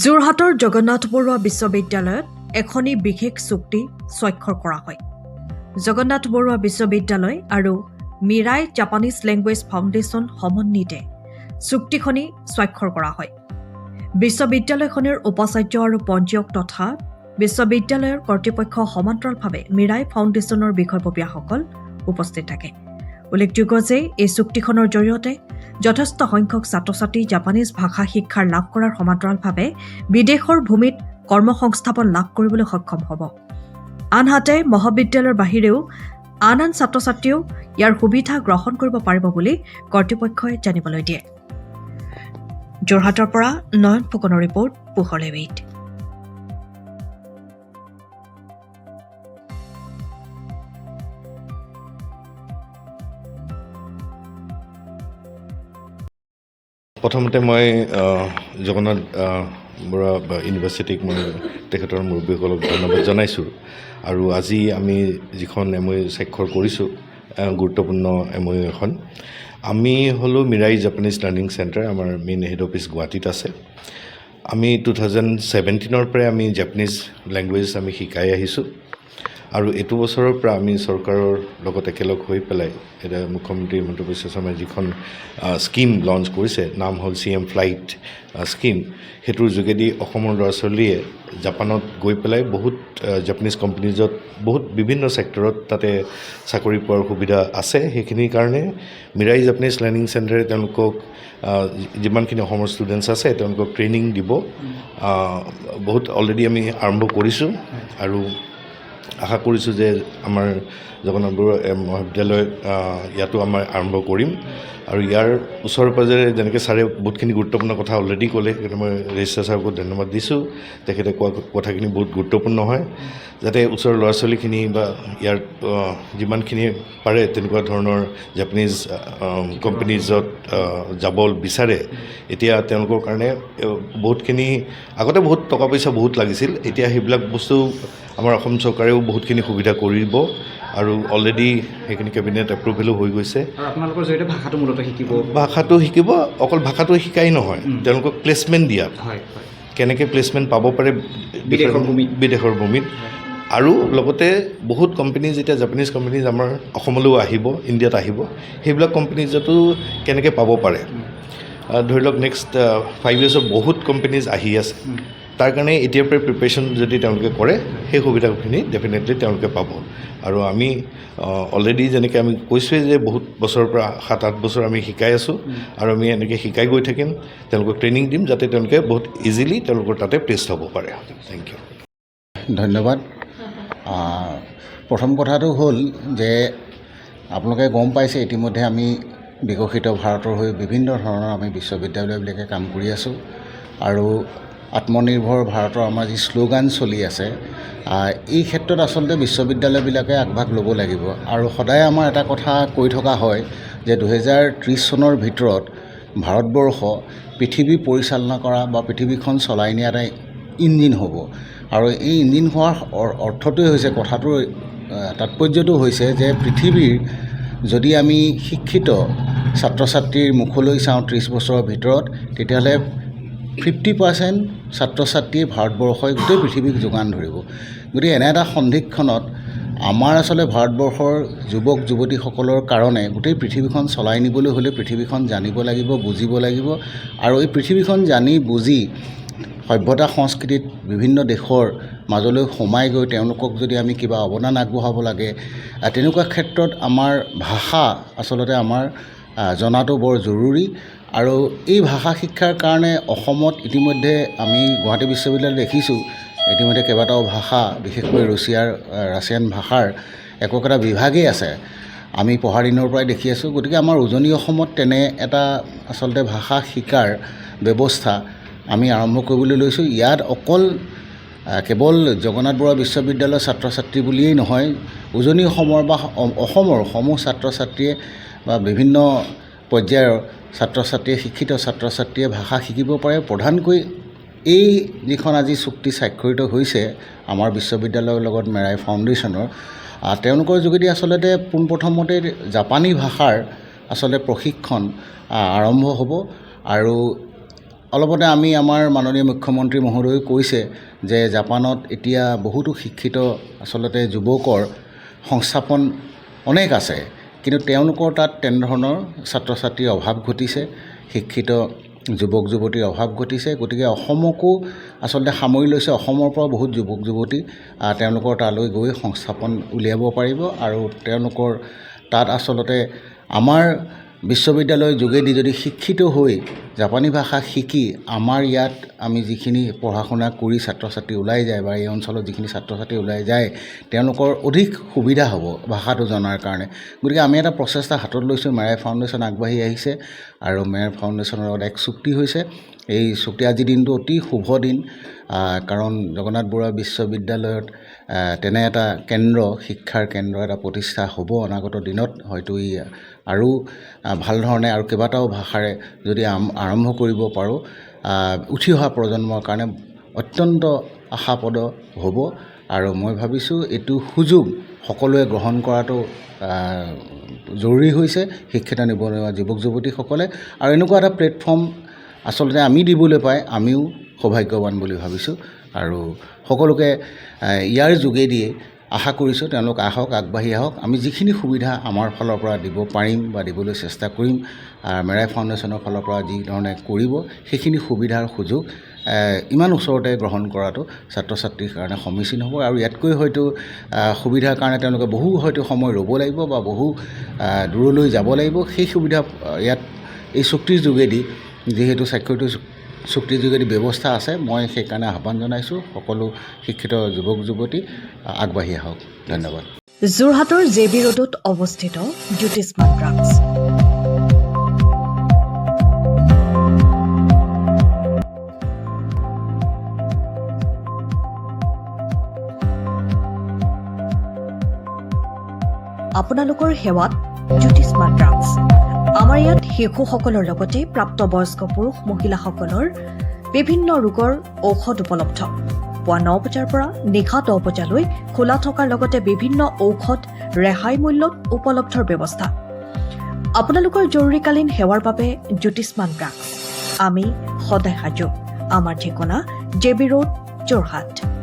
যোৰহাটৰ জগন্নাথ বৰুৱা বিশ্ববিদ্যালয়ত এখনি বিশেষ চুক্তি স্বাক্ষৰ কৰা হয়। জগন্নাথ বৰুৱা বিশ্ববিদ্যালয় আৰু মিৰাই জাপানিজ লেংগুৱেজ ফাউণ্ডেশ্যন সমন্বিতে চুক্তিখনি স্বাক্ষৰ কৰা হয়। বিশ্ববিদ্যালয়খনৰ উপাচাৰ্য আৰু পঞ্জীয়ক তথা বিশ্ববিদ্যালয়ৰ কৰ্তৃপক্ষ সমান্তৰালভাৱে মিৰাই ফাউণ্ডেশ্যনৰ বিষয়ববীয়াসকল উপস্থিত থাকে। উল্লেখযোগ্য যে এই চুক্তিখনৰ জৰিয়তে যথেষ্ট সংখ্যক ছাত্ৰ ছাত্ৰী জাপানিজ ভাষা শিক্ষাৰ লাভ কৰাৰ সমান্তৰালভাৱে বিদেশৰ ভূমিত কৰ্মসংস্থাপন লাভ কৰিবলৈ সক্ষম হ'ব। আনহাতে মহাবিদ্যালয়ৰ বাহিৰেও আন ছাত্ৰ ছাত্ৰীয়েও ইয়াৰ সুবিধা গ্ৰহণ কৰিব পাৰিব বুলি কৰ্তৃপক্ষই জানিবলৈ দিয়ে। যোৰহাটৰ পৰা নয়ন ফুকনৰ ৰিপৰ্ট, পোহৰ লেভিট। প্ৰথমতে মই জগন্নাথ বৰুৱা ইউনিভাৰ্চিটিক মই তেখেতৰ মুৰব্বীসকলক ধন্যবাদ জনাইছোঁ। আৰু আজি আমি যিখন MOU স্বাক্ষৰ কৰিছোঁ, গুৰুত্বপূৰ্ণ MOU এখন। আমি হ'লোঁ মিৰাই জাপানিজ লাৰ্ণিং চেণ্টাৰ, আমাৰ মেইন হেড অফিচ গুৱাহাটীত আছে। আমি 2017 পৰাই আমি জাপানিজ লেংগুৱেজ আমি শিকাই আহিছোঁ। আৰু এইটো বছৰৰ পৰা আমি চৰকাৰৰ লগত একেলগ হৈ পেলাই এতিয়া মুখ্যমন্ত্ৰী হিমন্ত বিশ্ব শৰ্মাই যিখন স্কিম লঞ্চ কৰিছে, নাম হ'ল CM ফ্লাইট স্কিম। সেইটোৰ যোগেদি অসমৰ ল'ৰা ছোৱালীয়ে জাপানত গৈ পেলাই বহুত জাপানিজ কোম্পানীজত বহুত বিভিন্ন ছেক্টৰত তাতে চাকৰি পোৱাৰ সুবিধা আছে। সেইখিনিৰ কাৰণে মিৰাই জাপানিজ লাৰ্ণিং চেণ্টাৰে তেওঁলোকক যিমানখিনি অসমৰ ষ্টুডেণ্টছ আছে তেওঁলোকক ট্ৰেইনিং দিব। বহুত অলৰেডি আমি আৰম্ভ কৰিছোঁ আৰু আশা কৰিছোঁ যে আমাৰ জগন্নাথ বৰুৱা মহাবিদ্যালয়ত ইয়াতো আমাৰ আৰম্ভ কৰিম। আৰু ইয়াৰ ওচৰে পাজৰে যেনেকৈ ছাৰে বহুতখিনি গুৰুত্বপূৰ্ণ কথা অলৰেডি ক'লে, সেইকাৰণে মই ৰেজিষ্ট্ৰাৰ ছাৰকো ধন্যবাদ দিছোঁ। তেখেতে কোৱা কথাখিনি বহুত গুৰুত্বপূৰ্ণ হয়, যাতে ওচৰৰ ল'ৰা ছোৱালীখিনি বা ইয়াৰ যিমানখিনি পাৰে তেনেকুৱা ধৰণৰ জাপানিজ কোম্পানীজত যাব বিচাৰে। এতিয়া তেওঁলোকৰ কাৰণে বহুতখিনি আগতে বহুত টকা পইচা বহুত লাগিছিল, এতিয়া সেইবিলাক বস্তু আমাৰ অসম চৰকাৰেও বহুতখিনি সুবিধা কৰিব আৰু অলৰেডি সেইখিনি কেবিনেট এপ্ৰুভেলো হৈ গৈছে। আৰু আপোনালোকৰ জৰিয়তে ভাষাটো মূলতঃ শিকিব, অকল ভাষাটো শিকাই নহয়, তেওঁলোকক প্লেচমেণ্ট দিয়াত কেনেকৈ প্লেচমেণ্ট পাব পাৰে বিদেশৰ ভূমিত। আৰু লগতে বহুত কোম্পানী যেতিয়া জাপানিজ কোম্পানীজ আমাৰ অসমলৈও আহিব, ইণ্ডিয়াত আহিব, সেইবিলাক কোম্পানীজতো কেনেকৈ পাব পাৰে। ধৰি লওক নেক্সট 5 yearsত বহুত কোম্পানীজ আহি আছে, তাৰ কাৰণে এতিয়াৰ পৰাই প্ৰিপেৰেশ্যন যদি তেওঁলোকে কৰে সেই সুবিধাখিনি ডেফিনেটলি তেওঁলোকে পাব। আৰু আমি অলৰেডি যেনেকৈ আমি কৈছোঁৱেই যে বহুত বছৰৰ পৰা 7-8 বছৰ আমি শিকাই আছোঁ আৰু আমি এনেকৈ শিকাই গৈ থাকিম, তেওঁলোকক ট্ৰেইনিং দিম যাতে তেওঁলোকে বহুত ইজিলি তেওঁলোকৰ তাতে প্লেচড হ'ব পাৰে। Thank you. ধন্যবাদ। প্ৰথম কথাটো হ'ল যে আপোনালোকে গম পাইছে ইতিমধ্যে আমি বিকশিত ভাৰতৰ হৈ বিভিন্ন ধৰণৰ আমি বিশ্ববিদ্যালয়বিলাকে কাম কৰি আছোঁ। আৰু আত্মনিৰ্ভৰ ভাৰতৰ আমাৰ যি শ্লোগান চলি আছে, এই ক্ষেত্ৰত আচলতে বিশ্ববিদ্যালয়বিলাকে আগভাগ ল'ব লাগিব। আৰু সদায় আমাৰ এটা কথা কৈ থকা হয় যে 2030 চনৰ ভিতৰত ভাৰতবৰ্ষ পৃথিৱী পৰিচালনা কৰা বা পৃথিৱীখন চলাই নিয়া এটা ইঞ্জিন হ'ব। আৰু এই ইঞ্জিন হোৱাৰ অৰ্থটোৱে হৈছে, কথাটোৰ তাৎপৰ্যটো হৈছে যে পৃথিৱীৰ যদি আমি শিক্ষিত ছাত্ৰ ছাত্ৰীৰ মুখলৈ চাওঁ 30 বছৰৰ ভিতৰত, তেতিয়াহ'লে 50% ছাত্ৰ ছাত্ৰীয়ে ভাৰতবৰ্ষই গোটেই পৃথিৱীক যোগান ধৰিব। গতিকে এনে এটা সন্ধিক্ষণত আমাৰ আচলতে ভাৰতবৰ্ষৰ যুৱক যুৱতীসকলৰ কাৰণে গোটেই পৃথিৱীখন চলাই নিবলৈ হ'লে পৃথিৱীখন জানিব লাগিব, বুজিব লাগিব। আৰু এই পৃথিৱীখন জানি বুজি সভ্যতা সংস্কৃতিত বিভিন্ন দেশৰ মাজলৈ সোমাই গৈ তেওঁলোকক যদি আমি কিবা অৱদান আগবঢ়াব লাগে, তেনেকুৱা ক্ষেত্ৰত আমাৰ ভাষা আচলতে আমাৰ জনাটো বৰ জৰুৰী। আৰু এই ভাষা শিক্ষাৰ কাৰণে অসমত ইতিমধ্যে আমি গুৱাহাটী বিশ্ববিদ্যালয়ত দেখিছোঁ ইতিমধ্যে কেইবাটাও ভাষা, বিশেষকৈ ৰাছিয়ান ভাষাৰ একোটা বিভাগেই আছে, আমি পঢ়াৰ দিনৰ পৰাই দেখি আছোঁ। গতিকে আমাৰ উজনি অসমত তেনে এটা আচলতে ভাষা শিকাৰ ব্যৱস্থা আমি আৰম্ভ কৰিবলৈ লৈছোঁ। ইয়াত কেৱল জগন্নাথ বৰুৱা বিশ্ববিদ্যালয়ৰ ছাত্ৰ ছাত্ৰী বুলিয়েই নহয়, উজনি অসমৰ বা অসমৰ সমূহ ছাত্ৰ ছাত্ৰীয়ে বা বিভিন্ন পৰ্যায়ৰ ছাত্ৰ ছাত্ৰীয়ে, শিক্ষিত ছাত্ৰ ছাত্ৰীয়ে ভাষা শিকিব পাৰে। প্ৰধানকৈ এই যিখন আজি চুক্তি স্বাক্ষৰিত হৈছে আমাৰ বিশ্ববিদ্যালয়ৰ লগত মিৰাই ফাউণ্ডেশ্যনৰ, তেওঁলোকৰ যোগেদি আচলতে পোনপ্ৰথমতে জাপানী ভাষাৰ আচলতে প্ৰশিক্ষণ আৰম্ভ হ'ব। আৰু অলপতে আমি আমাৰ মাননীয় মুখ্যমন্ত্ৰী মহোদয়ে কৈছে যে জাপানত এতিয়া বহুতো শিক্ষিত আচলতে যুৱকৰ সংস্থাপন অনেক আছে, কিন্তু তেওঁলোকৰ তাত তেনেধৰণৰ ছাত্ৰ ছাত্ৰীৰ অভাৱ ঘটিছে, শিক্ষিত যুৱক যুৱতীৰ অভাৱ ঘটিছে। গতিকে অসমকো আচলতে সামৰি লৈছে। অসমৰ পৰা বহুত যুৱক যুৱতী তেওঁলোকৰ তালৈ গৈ সংস্থাপন উলিয়াব পাৰিব আৰু তেওঁলোকৰ তাত আচলতে আমাৰ বিশ্ববিদ্যালয়ৰ যোগেদি যদি শিক্ষিত হৈ জাপানী ভাষা শিকি আমাৰ ইয়াত আমি যিখিনি পঢ়া শুনা কৰি ছাত্ৰ ছাত্ৰী ওলাই যায় বা এই অঞ্চলত যিখিনি ছাত্ৰ ছাত্ৰী ওলাই যায় তেওঁলোকৰ অধিক সুবিধা হ'ব ভাষাটো জনাৰ কাৰণে। গতিকে আমি এটা প্ৰচেষ্টা হাতত লৈছোঁ। মেৰাই ফাউণ্ডেশ্যন আগবাঢ়ি আহিছে আৰু মেৰাই ফাউণ্ডেশ্যনৰ লগত এক চুক্তি হৈছে। এই চুক্তি আজিৰ দিনটো অতি শুভ দিন, কাৰণ জগন্নাথ বৰুৱা বিশ্ববিদ্যালয়ত তেনে এটা কেন্দ্ৰ, শিক্ষাৰ কেন্দ্ৰ এটা প্ৰতিষ্ঠা হ'ব অনাগত দিনত। হয়তো ই আৰু ভাল ধৰণে আৰু কেইবাটাও ভাষাৰে যদি আৰম্ভ কৰিব পাৰোঁ, উঠি অহা প্ৰজন্মৰ কাৰণে অত্যন্ত আশাপ্ৰদ হ'ব। আৰু মই ভাবিছোঁ এইটো সুযোগ সকলোৱে গ্ৰহণ কৰাটো জৰুৰী হৈছে, শিক্ষিত নিবনুৱা যুৱক যুৱতীসকলে। আৰু এনেকুৱা এটা প্লেটফৰ্ম আচলতে আমি দিবলৈ পাই আমিও সৌভাগ্যৱান বুলি ভাবিছোঁ। আৰু সকলোকে ইয়াৰ যোগেদিয়ে আশা কৰিছোঁ তেওঁলোক আহক, আগবাঢ়ি আহক। আমি যিখিনি সুবিধা আমাৰ ফালৰ পৰা দিব পাৰিম বা দিবলৈ চেষ্টা কৰিম, মেৰাই ফাউণ্ডেশ্যনৰ ফালৰ পৰা যি ধৰণে কৰিব সেইখিনি সুবিধাৰ সুযোগ ইমান ওচৰতে গ্ৰহণ কৰাটো ছাত্ৰ ছাত্ৰীৰ কাৰণে সমীচীন হ'ব। আৰু ইয়াতকৈ হয়তো সুবিধাৰ কাৰণে তেওঁলোকে বহু হয়তো সময় ৰ'ব লাগিব বা বহু দূৰলৈ যাব লাগিব। সেই সুবিধা ইয়াত এই চুক্তিৰ যোগেদি, যিহেতু স্বাক্ষৰিত চুক্তিৰ যোগেদি ব্যৱস্থা আছে, মই সেইকাৰণে আহ্বান জনাইছোঁ সকলো শিক্ষিত যুৱক যুৱতী আগবাঢ়ি আহক। ধন্যবাদ। যোৰহাটৰ JB ৰোডত অৱস্থিত জ্যোতিষ্মান ড্ৰাগছ। আপোনালোকৰ সেৱাত জ্যোতিষ্মান ড্ৰাগছ। আমাৰ ইয়াত শিশুসকলৰ লগতে প্ৰাপ্তবয়স্ক পুৰুষ মহিলাসকলৰ বিভিন্ন ৰোগৰ ঔষধ উপলব্ধ। পুৱা 9 বজাৰ পৰা নিশা 10 বজালৈ খোলা থকাৰ লগতে বিভিন্ন ঔষধ ৰেহাই মূল্যত উপলব্ধৰ ব্যৱস্থা। আপোনালোকৰ জৰুৰীকালীন সেৱাৰ বাবে জ্যোতিষ্মান ড্ৰাগছ। আমি সদায় সাজু। আমাৰ ঠিকনা JB ৰোড, যোৰহাট।